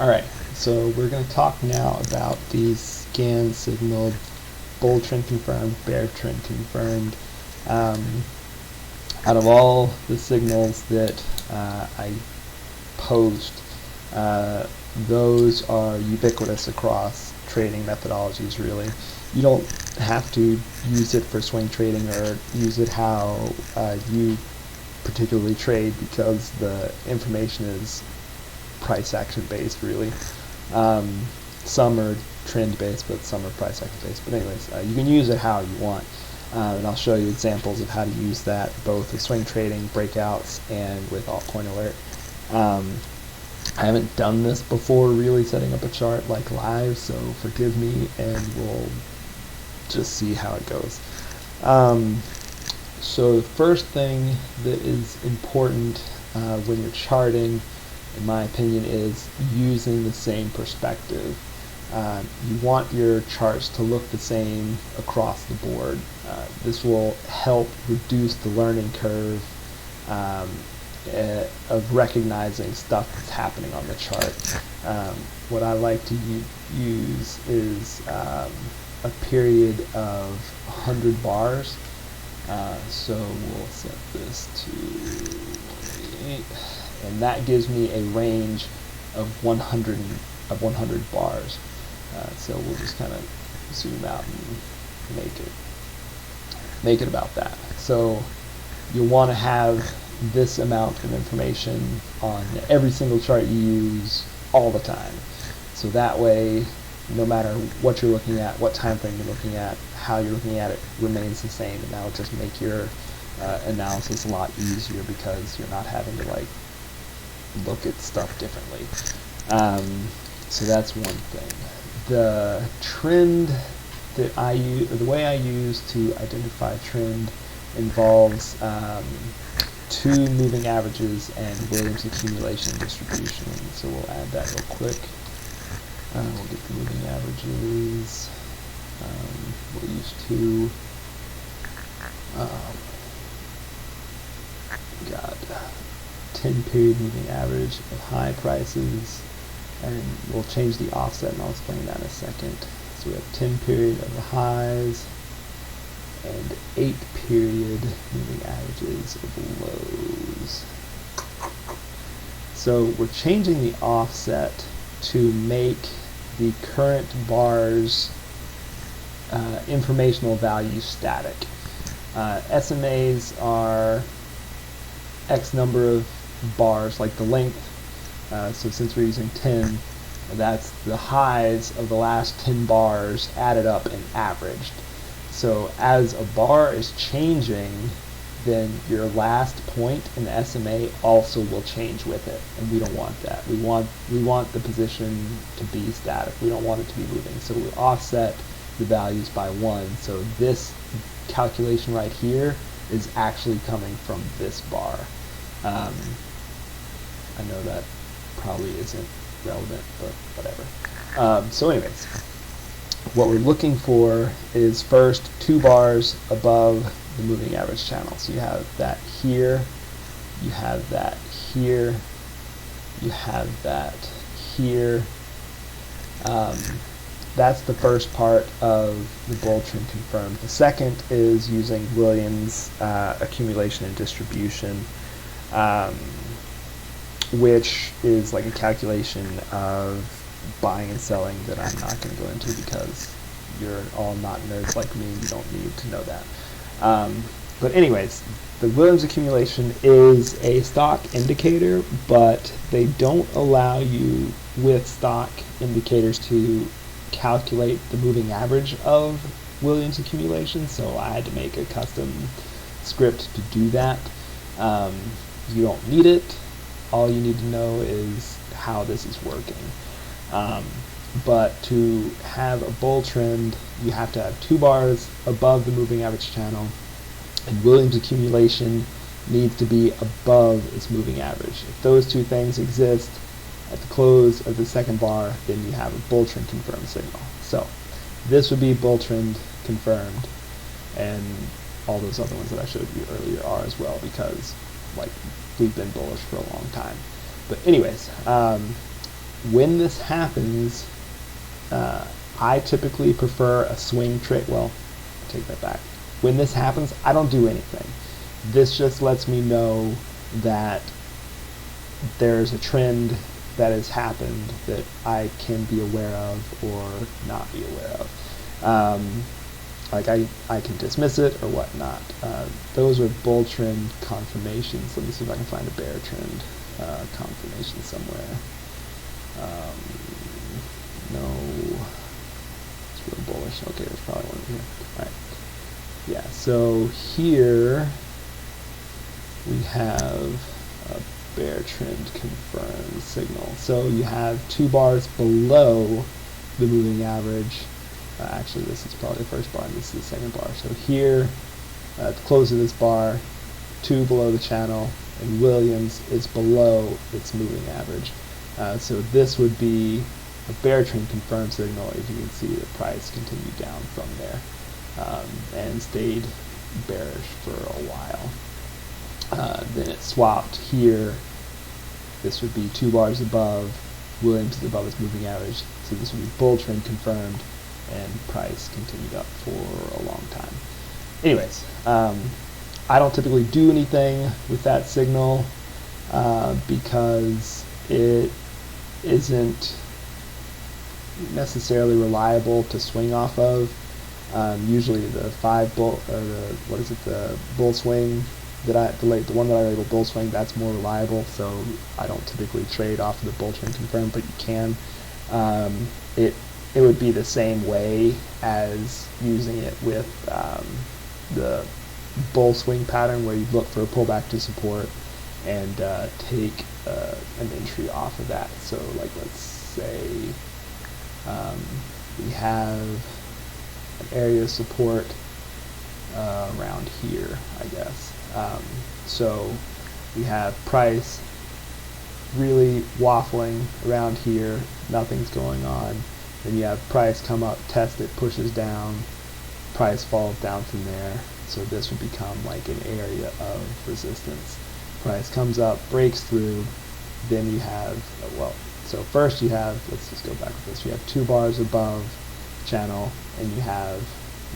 Alright, so we're going to talk now about the scan signal bull trend confirmed, bear trend confirmed. Out of all the signals that I post, those are ubiquitous across trading methodologies, really. You don't have to use it for swing trading or use it how you particularly trade, because the information is price action based, really. Some are trend based, but some are price action based. But anyways, you can use it how you want. And I'll show you examples of how to use that both with swing trading, breakouts, and with altcoin alert. I haven't done this before, really setting up a chart like live, so forgive me, and we'll just see how it goes. So the first thing that is important when you're charting, in my opinion, is using the same perspective. You want your charts to look the same across the board. This will help reduce the learning curve of recognizing stuff that's happening on the chart. What I like to use is a period of 100 bars. So we'll set this to 28, and that gives me a range of 100 bars. So we'll just kind of zoom out and make it about that. So you'll want to have this amount of information on every single chart you use all the time. So that way, no matter what you're looking at, what time frame you're looking at, how you're looking at it remains the same, and that will just make your analysis a lot easier, because you're not having to look at stuff differently. So that's one thing. The trend that I use, or the way I use to identify trend, involves two moving averages and Williams accumulation distribution. So we'll add that real quick. We'll get the moving averages. We'll use two. Got 10-period moving average of high prices, and we'll change the offset, and I'll explain that in a second. So we have 10-period of the highs and 8-period moving averages of the lows. So we're changing the offset to make the current bar's informational value static. SMAs are X number of bars, like the length. So since we're using 10, that's the highs of the last 10 bars added up and averaged. So as a bar is changing, then your last point in the SMA also will change with it, and we don't want that. We want the position to be static. We don't want it to be moving. So we offset the values by 1. So this calculation right here is actually coming from this bar. I know that probably isn't relevant, but whatever. So anyways, what we're looking for is first 2 bars above the moving average channel. So you have that here, you have that here, you have that here. That's the first part of the bull trend confirmed. The second is using Williams accumulation and distribution, which is like a calculation of buying and selling that I'm not going to go into, because you're all not nerds like me and you don't need to know that. But anyways, the Williams accumulation is a stock indicator, but they don't allow you with stock indicators to calculate the moving average of Williams accumulation, so I had to make a custom script to do that. You don't need it. All you need to know is how this is working. But to have a bull trend, you have to have 2 bars above the moving average channel, and Williams accumulation needs to be above its moving average. If those two things exist at the close of the second bar, then you have a bull trend confirmed signal. So this would be bull trend confirmed, and all those other ones that I showed you earlier are as well, because we've been bullish for a long time. But anyways, when this happens, I typically prefer a swing trade. Well, take that back. When this happens, I don't do anything. This just lets me know that there's a trend that has happened that I can be aware of or not be aware of. Like I can dismiss it or whatnot. Those are bull trend confirmations. Let me see if I can find a bear trend confirmation somewhere. No, it's real bullish. Okay, there's probably one here. All right. Yeah, so here we have a bear trend confirmed signal. So you have 2 bars below the moving average. Actually, this is probably the first bar, and this is the second bar. So here, at the close of this bar, 2 below the channel, and Williams is below its moving average. So this would be a bear trend confirmed signal. As you can see, the price continued down from there and stayed bearish for a while. Then it swapped here. This would be 2 bars above. Williams is above its moving average. So this would be bull trend confirmed, and price continued up for a long time. Anyways, I don't typically do anything with that signal because it isn't necessarily reliable to swing off of. Usually the the bull swing that the one that I label bull swing, that's more reliable. So I don't typically trade off of the bull trend confirmed, but you can. It would be the same way as using it with the bull swing pattern, where you look for a pullback to support and take an entry off of that. So like, let's say we have an area of support around here, I guess. So we have price really waffling around here, nothing's going on. Then you have price come up, test it, pushes down, price falls down from there. So this would become like an area of resistance. Price comes up, breaks through, then you have, so first you have, let's just go back with this, you have 2 bars above channel, and you have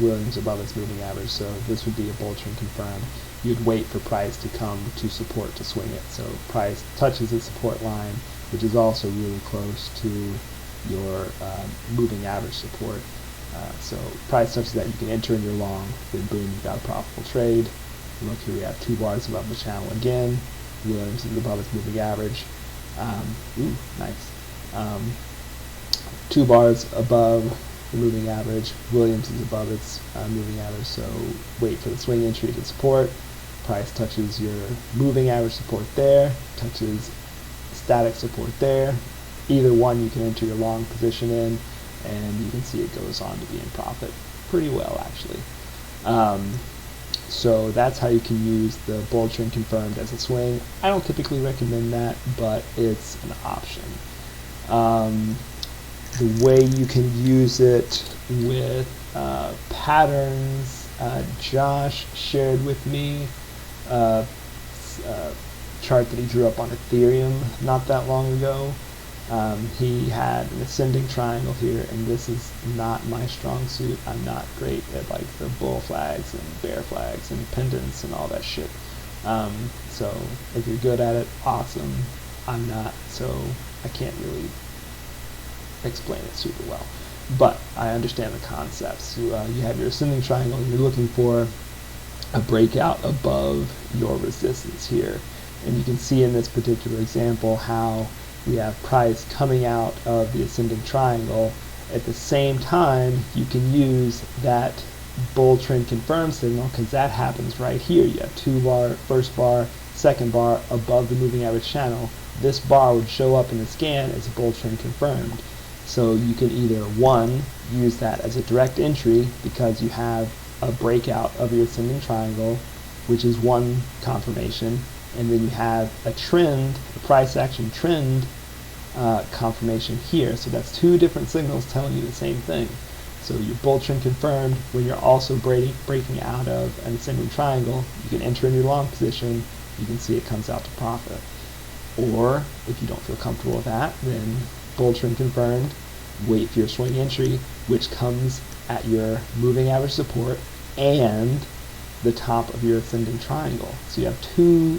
Williams above its moving average. So this would be a bull trend confirmed. You'd wait for price to come to support to swing it. So price touches the support line, which is also really close to your moving average support. So price touches that, you can enter in your long, then boom, you've got a profitable trade. Look here, we have 2 bars above the channel again. Williams is above its moving average. Nice. 2 bars above the moving average. Williams is above its moving average, so wait for the swing entry to support. Price touches your moving average support there, touches static support there. Either one you can enter your long position in, and you can see it goes on to be in profit pretty well, actually. So that's how you can use the bull trend confirmed as a swing. I don't typically recommend that, but it's an option. The way you can use it with patterns, Josh shared with me a chart that he drew up on Ethereum not that long ago. He had an ascending triangle here, and this is not my strong suit. I'm not great at like the bull flags and bear flags and pendants and all that shit. So if you're good at it, awesome. I'm not, so I can't really explain it super well. But I understand the concepts. You have your ascending triangle, and you're looking for a breakout above your resistance here. And you can see in this particular example how we have price coming out of the ascending triangle. At the same time, you can use that bull trend confirmed signal, because that happens right here. You have 2 bar, first bar, second bar above the moving average channel. This bar would show up in the scan as a bull trend confirmed. So you can either, 1, use that as a direct entry because you have a breakout of your ascending triangle, which is one confirmation, and then you have a trend, a price action trend confirmation here. So that's 2 different signals telling you the same thing. So your bull trend confirmed when you're also breaking out of an ascending triangle. You can enter in your long position. You can see it comes out to profit. Or if you don't feel comfortable with that, then bull trend confirmed, wait for your swing entry, which comes at your moving average support and the top of your ascending triangle. So you have two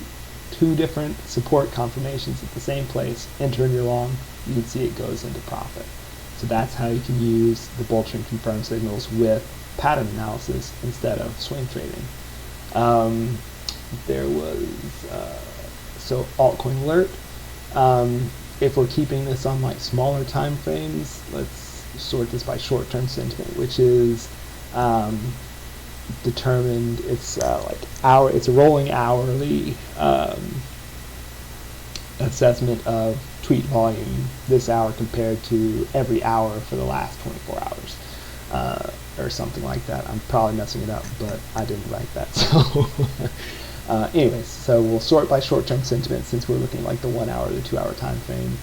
different support confirmations at the same place. Enter in your long, you can see it goes into profit. So that's how you can use the bull trend confirmed signals with pattern analysis instead of swing trading. There was so altcoin alert. If we're keeping this on like smaller time frames, let's sort this by short-term sentiment, which is determined. It's it's a rolling hourly assessment of tweet volume this hour compared to every hour for the last 24 hours, or something like that. I'm probably messing it up, but I didn't write that. So anyways, so we'll sort by short-term sentiment since we're looking like the 1 hour or the 2 hour time frame.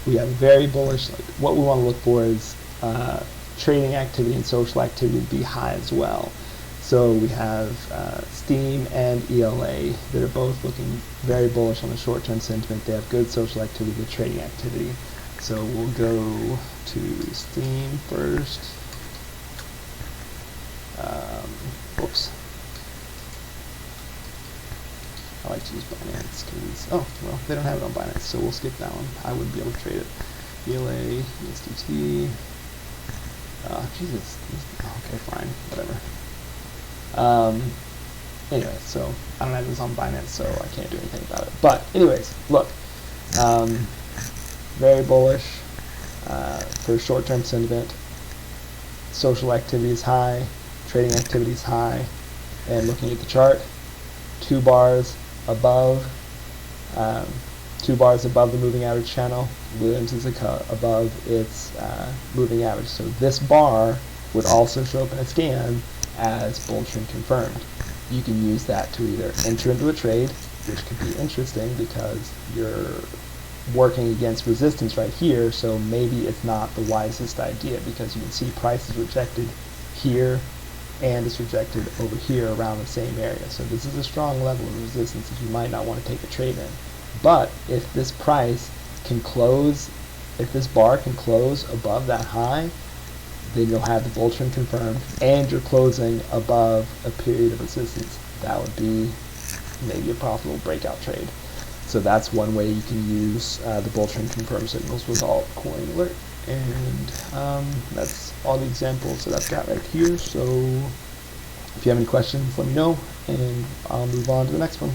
We have very bullish, like what we want to look for is trading activity and social activity to be high as well. So we have Steam and ELA that are both looking very bullish on the short-term sentiment. They have good social activity, good trading activity. So we'll go to Steam first. Oops. I like to use Binance because, oh, well, they don't have it on Binance, so we'll skip that one. I wouldn't be able to trade it. ELA, USDT. Jesus. Okay, fine, whatever. Anyway, so I don't have this on Binance, so I can't do anything about it. But anyways, look, very bullish for short-term sentiment. Social activity is high, trading activity is high, and looking at the chart, 2 bars above, 2 bars above the moving average channel. Williams is above its moving average. So this bar would also show up in a scan as bull trend confirmed. You can use that to either enter into a trade, which could be interesting because you're working against resistance right here, so maybe it's not the wisest idea because you can see price is rejected here and it's rejected over here around the same area. So this is a strong level of resistance that you might not want to take a trade in. But if this price can close, if this bar can close above that high, then you'll have the bull trend confirmed and you're closing above a period of resistance. That would be maybe a profitable breakout trade. So that's one way you can use the bull trend confirmed signals with altcoin alert. And that's all the examples that I've got right here. So if you have any questions, let me know and I'll move on to the next one.